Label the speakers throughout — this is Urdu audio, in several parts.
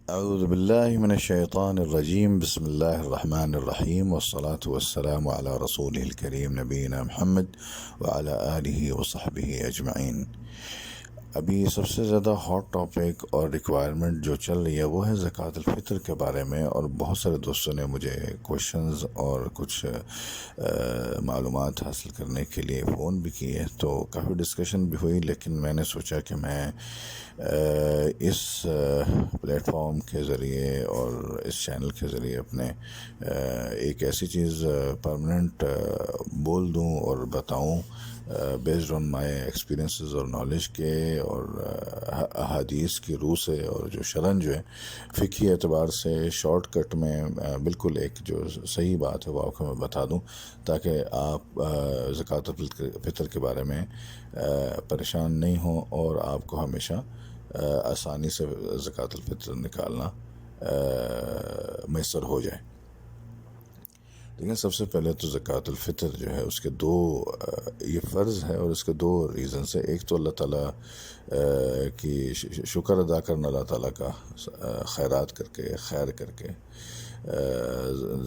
Speaker 1: أعوذ بالله من الشيطان الرجيم. بسم الله الرحمن الرحيم، والصلاة والسلام على رسوله الكريم نبينا محمد وعلى آله وصحبه أجمعين. ابھی سب سے زیادہ ہاٹ ٹاپک اور ریکوائرمنٹ جو چل رہی ہے وہ ہے زکوٰۃ الفطر کے بارے میں، اور بہت سارے دوستوں نے مجھے کوشچنز اور کچھ معلومات حاصل کرنے کے لیے فون بھی کیے، تو کافی ڈسکشن بھی ہوئی، لیکن میں نے سوچا کہ میں اس پلیٹ فارم کے ذریعے اور اس چینل کے ذریعے اپنے ایک ایسی چیز پرماننٹ بول دوں اور بتاؤں بیسڈ آن مائی ایکسپیرینسز اور نالج کے، اور احادیث کی روح سے، اور جو شرعاً جو ہے فقہی اعتبار سے شارٹ کٹ میں بالکل ایک جو صحیح بات ہے وہ آپ کو میں بتا دوں، تاکہ آپ زکوٰۃ الفطر کے بارے میں پریشان نہیں ہوں اور آپ کو ہمیشہ آسانی سے زکوٰۃ الفطر نکالنا میسر ہو جائے۔ لیکن سب سے پہلے تو زکوٰۃ الفطر جو ہے اس کے دو یہ فرض ہے، اور اس کے دو ریزنس ہیں۔ ایک تو اللہ تعالیٰ کی شکر ادا کرنا، اللہ تعالیٰ کا خیرات کر کے، خیر کر کے،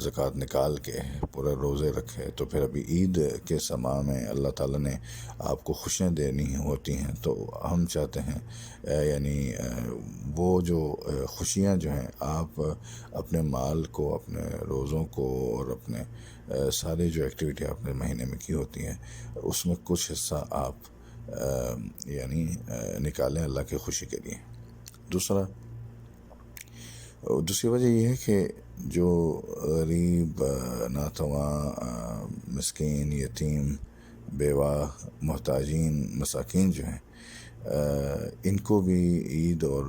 Speaker 1: زکوٰۃ نکال کے پورے روزے رکھے، تو پھر ابھی عید کے سما میں اللہ تعالیٰ نے آپ کو خوشیاں دینی ہوتی ہیں، تو ہم چاہتے ہیں یعنی وہ جو خوشیاں جو ہیں آپ اپنے مال کو، اپنے روزوں کو، اور اپنے ساری جو ایکٹیویٹی آپ نے مہینے میں کی ہوتی ہیں اس میں کچھ حصہ آپ یعنی نکالیں اللہ کی خوشی کے لیے۔ دوسری وجہ یہ ہے کہ جو غریب، ناتواں، مسکین، یتیم، بیوہ، محتاجین، مساکین جو ہیں ان کو بھی عید اور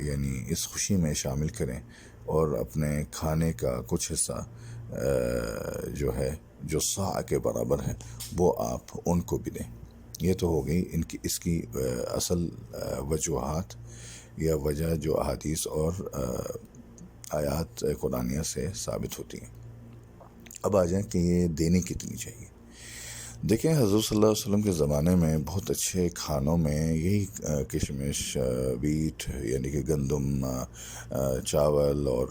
Speaker 1: یعنی اس خوشی میں شامل کریں، اور اپنے کھانے کا کچھ حصہ جو ہے جو صاع کے برابر ہے وہ آپ ان کو بھی دیں۔ یہ تو ہو گئی اس کی اصل وجوہات یا وجہ جو احادیث اور آیات قرآنیہ سے ثابت ہوتی ہیں۔ اب آ جائیں کہ یہ دینی کتنی چاہیے۔ دیکھیں، حضور صلی اللہ علیہ وسلم کے زمانے میں بہت اچھے کھانوں میں یہی کشمش، ویٹ یعنی کہ گندم، چاول اور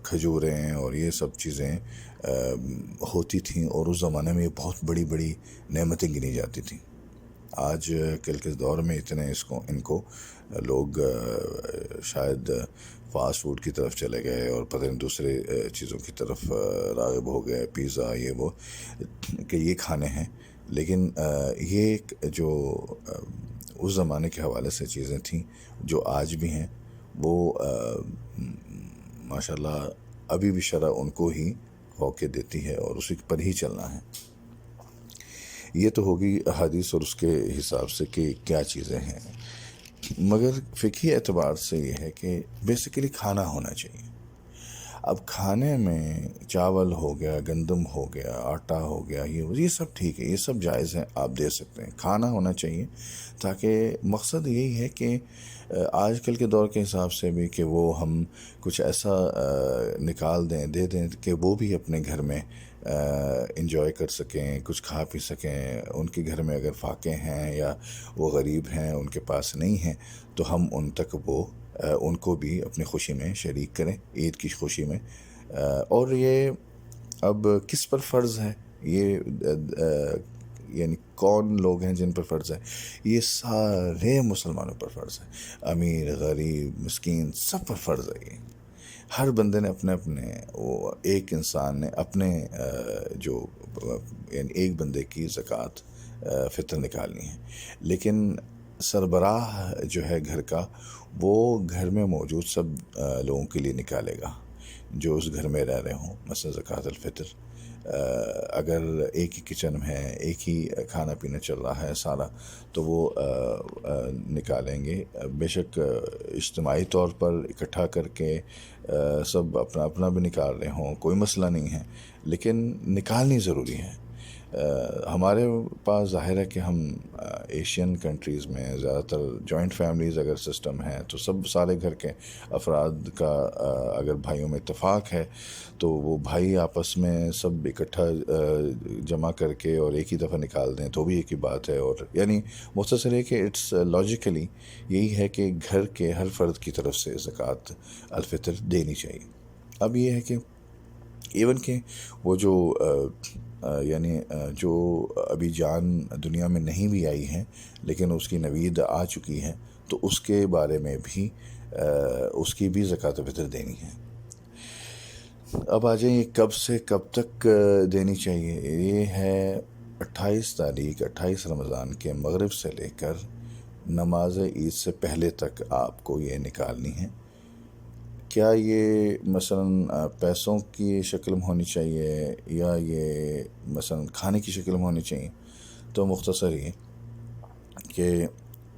Speaker 1: کھجوریں اور یہ سب چیزیں ہوتی تھیں، اور اس زمانے میں یہ بہت بڑی بڑی نعمتیں گنی جاتی تھیں۔ آج کل کے دور میں اتنے ان کو لوگ شاید فاسٹ فوڈ کی طرف چلے گئے اور پتہ نہیں دوسرے چیزوں کی طرف راغب ہو گئے، پیزا یہ وہ، کہ یہ کھانے ہیں۔ لیکن یہ جو اس زمانے کے حوالے سے چیزیں تھیں جو آج بھی ہیں، وہ ماشاءاللہ ابھی بھی شرع ان کو ہی موقع دیتی ہے، اور اسی پر ہی چلنا ہے۔ یہ تو ہوگی احادیث اور اس کے حساب سے کہ کیا چیزیں ہیں، مگر فقہی اعتبار سے یہ ہے کہ بیسیکلی کھانا ہونا چاہیے۔ اب کھانے میں چاول ہو گیا، گندم ہو گیا، آٹا ہو گیا، یہ سب ٹھیک ہے، یہ سب جائز ہیں، آپ دے سکتے ہیں۔ کھانا ہونا چاہیے، تاکہ مقصد یہی ہے کہ آج کل کے دور کے حساب سے بھی کہ وہ ہم کچھ ایسا نکال دیں، دے دیں کہ وہ بھی اپنے گھر میں انجوائے کر سکیں، کچھ کھا پی سکیں۔ ان کے گھر میں اگر فاقے ہیں یا وہ غریب ہیں، ان کے پاس نہیں ہیں، تو ہم ان تک ان کو بھی اپنی خوشی میں شریک کریں، عید کی خوشی میں۔ اور یہ اب کس پر فرض ہے، یہ یعنی کون لوگ ہیں جن پر فرض ہے؟ یہ سارے مسلمانوں پر فرض ہے، امیر، غریب، مسکین، سب پر فرض ہے۔ یہ ہر بندے نے اپنے وہ ایک انسان نے اپنے جو یعنی ایک بندے کی زکوٰۃ فطر نکالنی ہے، لیکن سربراہ جو ہے گھر کا، وہ گھر میں موجود سب لوگوں کے لیے نکالے گا جو اس گھر میں رہ رہے ہوں۔ مثلا زکوٰۃ الفطر اگر ایک ہی کچن میں ہے، ایک ہی کھانا پینا چل رہا ہے سارا، تو وہ نکالیں گے۔ بے شک اجتماعی طور پر اکٹھا کر کے سب اپنا اپنا بھی نکال رہے ہوں، کوئی مسئلہ نہیں ہے، لیکن نکالنی ضروری ہے۔ ہمارے پاس ظاہر ہے کہ ہم ایشین کنٹریز میں زیادہ تر جوائنٹ فیملیز اگر سسٹم ہے تو سب سارے گھر کے افراد کا اگر بھائیوں میں اتفاق ہے تو وہ بھائی آپس میں سب اکٹھا جمع کر کے اور ایک ہی دفعہ نکال دیں تو بھی ایک ہی بات ہے. اور یعنی مختصر ہے کہ اٹس لاجیکلی یہی ہے کہ گھر کے ہر فرد کی طرف سے زکوٰۃ الفطر دینی چاہیے. اب یہ ہے کہ ایون کہ وہ جو یعنی جو ابھی جان دنیا میں نہیں بھی آئی ہے لیکن اس کی نوید آ چکی ہے تو اس کے بارے میں بھی اس کی بھی زکوٰۃ الفطر دینی ہے. اب آ جائیں یہ کب سے کب تک دینی چاہیے. یہ ہے 28 رمضان کے مغرب سے لے کر نماز عید سے پہلے تک آپ کو یہ نکالنی ہے. کیا یہ مثلا پیسوں کی شکل میں ہونی چاہیے یا یہ مثلا کھانے کی شکل میں ہونی چاہیے؟ تو مختصر یہ کہ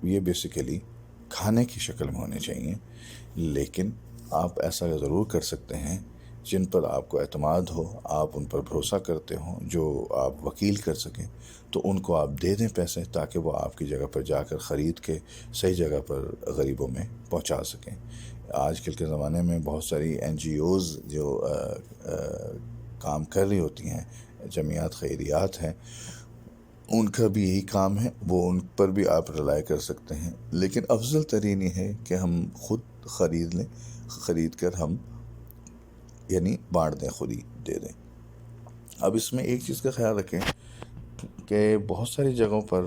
Speaker 1: یہ بیسیکلی کھانے کی شکل میں ہونے چاہیے. لیکن آپ ایسا ضرور کر سکتے ہیں جن پر آپ کو اعتماد ہو, آپ ان پر بھروسہ کرتے ہوں, جو آپ وکیل کر سکیں, تو ان کو آپ دے دیں پیسے تاکہ وہ آپ کی جگہ پر جا کر خرید کے صحیح جگہ پر غریبوں میں پہنچا سکیں. آج کل کے زمانے میں بہت ساری NGOs جو کام کر رہی ہوتی ہیں, جمعیات خیریات ہیں, ان کا بھی یہی کام ہے, وہ ان پر بھی آپ رلائی کر سکتے ہیں. لیکن افضل ترین یہ ہے کہ ہم خود خرید لیں, خرید کر ہم یعنی بانٹ دیں, خود ہی دے دیں. اب اس میں ایک چیز کا خیال رکھیں کہ بہت ساری جگہوں پر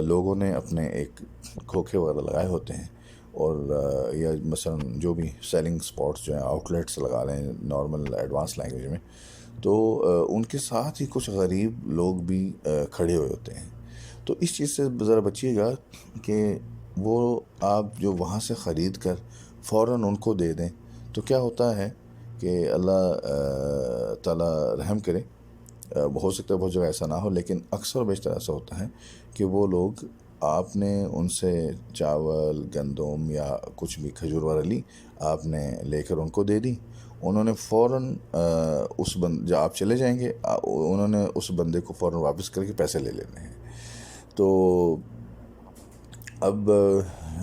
Speaker 1: لوگوں نے اپنے ایک کھوکھے وغیرہ لگائے ہوتے ہیں, اور یا مثلا جو بھی سیلنگ سپاٹس جو ہیں, آؤٹ لیٹس لگا رہے ہیں نارمل ایڈوانس لینگویج میں, تو ان کے ساتھ ہی کچھ غریب لوگ بھی کھڑے ہوئے ہوتے ہیں. تو اس چیز سے ذرا بچیے گا کہ وہ آپ جو وہاں سے خرید کر فوراً ان کو دے دیں. تو کیا ہوتا ہے کہ اللہ تعالیٰ رحم کرے, ہو سکتا ہے بہت جگہ ایسا نہ ہو, لیکن اکثر و بیشتر ایسا ہوتا ہے کہ وہ لوگ, آپ نے ان سے چاول, گندم یا کچھ بھی کھجور وغیرہ لی, آپ نے لے کر ان کو دے دی, انہوں نے فوراً اس جب آپ چلے جائیں گے انہوں نے اس بندے کو فوراً واپس کر کے پیسے لے لینے ہیں. تو اب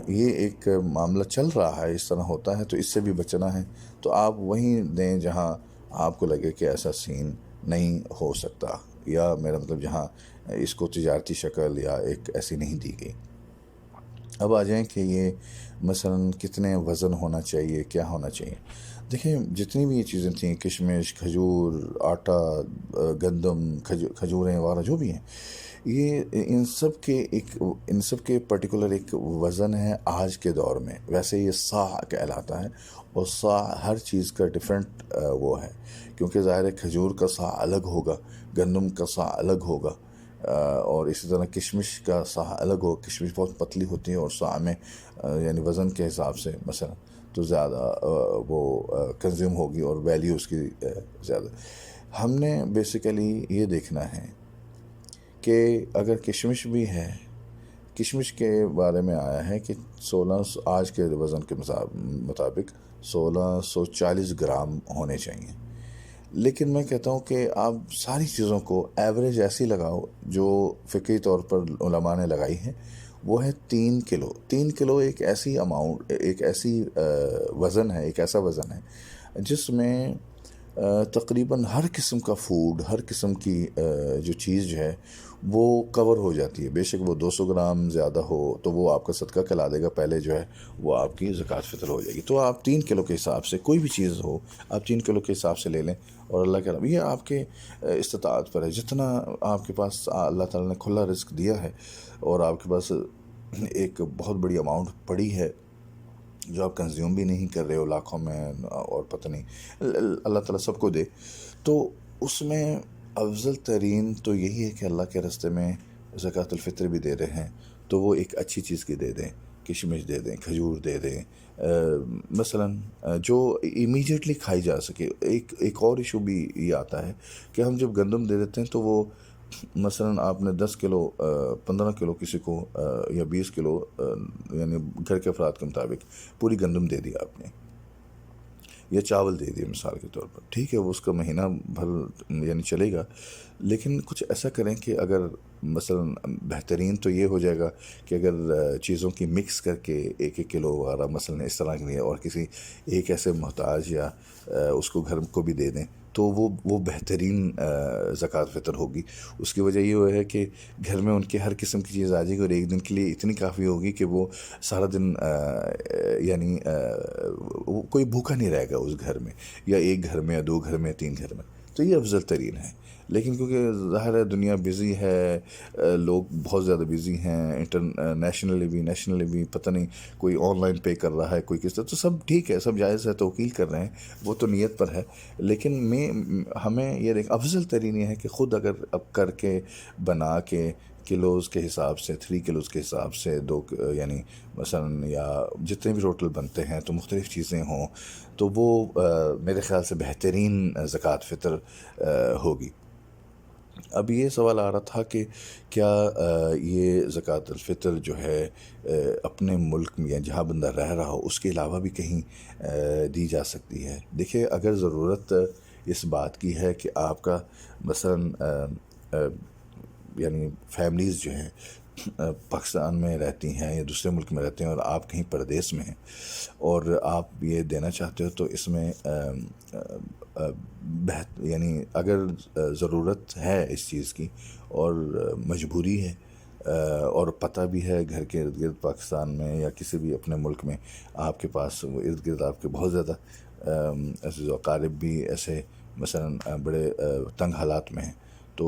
Speaker 1: یہ ایک معاملہ چل رہا ہے, اس طرح ہوتا ہے, تو اس سے بھی بچنا ہے. تو آپ وہیں دیں جہاں آپ کو لگے کہ ایسا سین نہیں ہو سکتا, یا میرا مطلب جہاں اس کو تجارتی شکل یا ایک ایسی نہیں دی گئی. اب آ جائیں کہ یہ مثلا کتنے وزن ہونا چاہیے, کیا ہونا چاہیے. دیکھیں جتنی بھی یہ چیزیں تھیں, کشمش, کھجور, آٹا, گندم, کھجوریں وغیرہ جو بھی ہیں, یہ ان سب کے پرٹیکولر ایک وزن ہے آج کے دور میں. ویسے یہ صاع کہلاتا ہے, اور صاع ہر چیز کا ڈیفرنٹ وہ ہے, کیونکہ ظاہر ہے کھجور کا صاع الگ ہوگا, گندم کا صاع الگ ہوگا, اور اسی طرح کشمش کا صاع الگ ہو. کشمش بہت پتلی ہوتی ہے اور صاع میں یعنی وزن کے حساب سے مثلا تو زیادہ وہ کنزیوم ہوگی اور ویلیو اس کی زیادہ. ہم نے بیسیکلی یہ دیکھنا ہے کہ اگر کشمش بھی ہے, کشمش کے بارے میں آیا ہے کہ 1600 آج کے وزن کے مطابق 1640 گرام ہونے چاہیے. لیکن میں کہتا ہوں کہ آپ ساری چیزوں کو ایوریج ایسی لگاؤ جو فقہی طور پر علماء نے لگائی ہے, وہ ہے 3 کلو. 3 کلو ایک ایسی اماؤنٹ, ایک ایسی وزن ہے, ایک ایسا وزن ہے جس میں تقریباً ہر قسم کا فوڈ, ہر قسم کی جو چیز جو ہے وہ کور ہو جاتی ہے. بے شک وہ 200 گرام زیادہ ہو تو وہ آپ کا صدقہ کھلا دے گا, پہلے جو ہے وہ آپ کی زکوٰۃ فطر ہو جائے گی. تو آپ 3 کلو کے حساب سے کوئی بھی چیز ہو, آپ 3 کلو کے حساب سے لے لیں, اور اللہ کے رحم یہ آپ کے استطاعت پر ہے. جتنا آپ کے پاس اللہ تعالیٰ نے کھلا رزق دیا ہے اور آپ کے پاس ایک بہت بڑی اماؤنٹ پڑی ہے جو آپ کنزیوم بھی نہیں کر رہے ہو لاکھوں میں, اور پتہ نہیں, اللہ تعالیٰ سب کو دے, تو اس میں افضل ترین تو یہی ہے کہ اللہ کے راستے میں زکوٰۃ الفطر بھی دے رہے ہیں تو وہ ایک اچھی چیز کی دے دیں, کشمش دے دیں, کھجور دے دیں, مثلا جو امیجیٹلی کھائی جا سکے. ایک اور ایشو بھی یہ آتا ہے کہ ہم جب گندم دے دیتے ہیں تو وہ مثلا آپ نے 10 کلو 15 کلو کسی کو یا 20 کلو یعنی گھر کے افراد کے مطابق پوری گندم دے دی آپ نے, یا چاول دے دیے مثال کے طور پر، ٹھیک ہے وہ اس کا مہینہ بھر یعنی چلے گا، لیکن کچھ ایسا کریں کہ اگر مثلا بہترین تو یہ ہو جائے گا کہ اگر چیزوں کی مکس کر کے 1 1 کلو وغیرہ مثلا اس طرح کے لیے اور کسی ایک ایسے محتاج یا اس کو گھر کو بھی دے دیں تو وہ بہترین زکوٰۃ فطر ہوگی۔ اس کی وجہ یہ ہے کہ گھر میں ان کے ہر قسم کی چیز آ جائے گی اور ایک دن کے لیے اتنی کافی ہوگی کہ وہ سارا دن یعنی کوئی بھوکا نہیں رہے گا اس گھر میں، یا ایک گھر میں یا 2 گھر میں 3 گھر میں، تو یہ افضل ترین ہے۔ لیکن کیونکہ ظاہر ہے دنیا بزی ہے، لوگ بہت زیادہ بزی ہیں، انٹرنیشنلی بھی نیشنلی بھی، پتہ نہیں کوئی آن لائن پے کر رہا ہے، کوئی کس طرح، تو سب ٹھیک ہے، سب جائز ہے، توکیل کر رہے ہیں، وہ تو نیت پر ہے۔ لیکن ہمیں یہ افضل ترین یہ ہے کہ خود اگر اب کر کے بنا کے کلوز کے حساب سے 3 کلوز کے حساب سے 2 یعنی مثلا یا جتنے بھی ٹوٹل بنتے ہیں تو مختلف چیزیں ہوں تو وہ میرے خیال سے بہترین زکوٰۃ فطر ہوگی۔ اب یہ سوال آ رہا تھا کہ کیا یہ زکوٰۃ الفطر جو ہے اپنے ملک میں یا جہاں بندہ رہ رہا ہو اس کے علاوہ بھی کہیں دی جا سکتی ہے؟ دیکھیں اگر ضرورت اس بات کی ہے کہ آپ کا مثلا یعنی فیملیز جو ہیں پاکستان میں رہتی ہیں یا دوسرے ملک میں رہتے ہیں اور آپ کہیں پردیس میں ہیں اور آپ یہ دینا چاہتے ہو، تو اس میں یعنی اگر ضرورت ہے اس چیز کی اور مجبوری ہے اور پتہ بھی ہے گھر کے ارد گرد پاکستان میں یا کسی بھی اپنے ملک میں آپ کے پاس ارد گرد آپ کے بہت زیادہ عزیز و اقارب بھی ایسے مثلا بڑے تنگ حالات میں ہیں، تو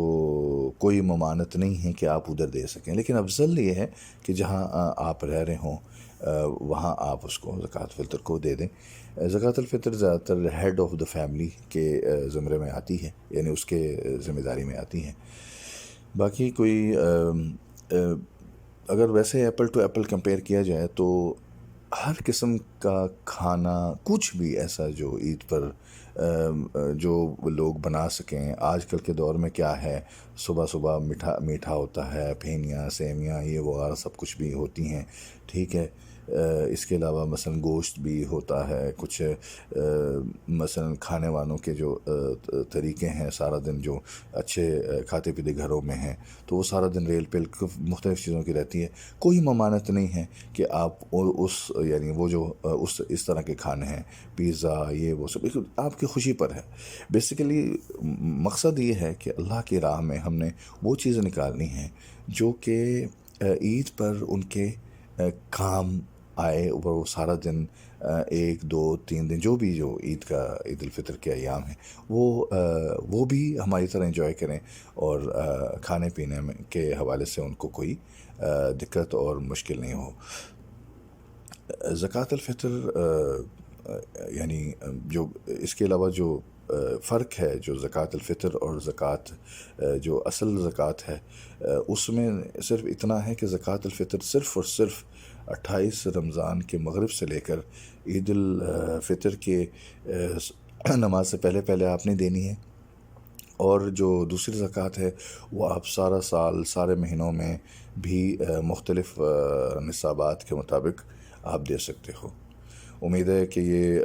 Speaker 1: کوئی ممانعت نہیں ہے کہ آپ ادھر دے سکیں، لیکن افضل یہ ہے کہ جہاں آپ رہ رہے ہوں وہاں آپ اس کو زکوٰۃ الفطر کو دے دیں۔ زکوٰۃ الفطر زیادہ تر ہیڈ آف دا فیملی کے زمرے میں آتی ہے، یعنی اس کے ذمہ داری میں آتی ہے۔ باقی کوئی اگر ویسے ایپل ٹو ایپل کمپیئر کیا جائے تو ہر قسم کا کھانا کچھ بھی ایسا جو عید پر جو لوگ بنا سکیں، آج کل کے دور میں کیا ہے، صبح صبح میٹھا ہوتا ہے، پھینیاں سیویاں یہ وغیرہ سب کچھ بھی ہوتی ہیں، ٹھیک ہے۔ اس کے علاوہ مثلا گوشت بھی ہوتا ہے، کچھ مثلا کھانے والوں کے جو طریقے ہیں سارا دن جو اچھے کھاتے پیتے گھروں میں ہیں تو وہ سارا دن ریل پیل مختلف چیزوں کی رہتی ہے، کوئی ممانعت نہیں ہے کہ آپ اس یعنی وہ جو اس طرح کے کھانے ہیں، پیزا یہ وہ سب آپ کی خوشی پر ہے۔ بیسیکلی مقصد یہ ہے کہ اللہ کی راہ میں ہم نے وہ چیزیں نکالنی ہیں جو کہ عید پر ان کے کام آئے، اور وہ سارا دن 1 2 3 دن جو عید الفطر کے ایام ہیں وہ بھی ہماری طرح انجوائے کریں اور کھانے پینے میں کے حوالے سے ان کو کوئی دقت اور مشکل نہیں ہو۔ زکوٰۃ الفطر یعنی جو اس کے علاوہ جو فرق ہے جو زکوٰۃ الفطر اور زکوٰۃ جو اصل زکوٰۃ ہے اس میں صرف اتنا ہے کہ زکوٰۃ الفطر صرف اور صرف 28 رمضان کے مغرب سے لے کر عید الفطر کے نماز سے پہلے آپ نے دینی ہے، اور جو دوسری زکوٰۃ ہے وہ آپ سارا سال سارے مہینوں میں بھی مختلف نصابات کے مطابق آپ دے سکتے ہو۔ امید ہے کہ یہ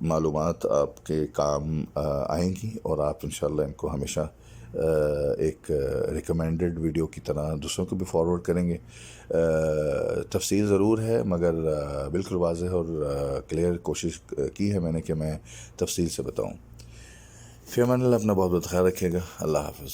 Speaker 1: معلومات آپ کے کام آئیں گی اور آپ انشاءاللہ ان کو ہمیشہ ایک ریکمینڈڈ ویڈیو کی طرح دوسروں کو بھی فارورڈ کریں گے۔ تفصیل ضرور ہے مگر بالکل واضح اور کلیئر کوشش کی ہے میں نے کہ میں تفصیل سے بتاؤں۔ فی امان اللہ، اپنا بہت بہت خیال رکھیے گا۔ اللہ حافظ۔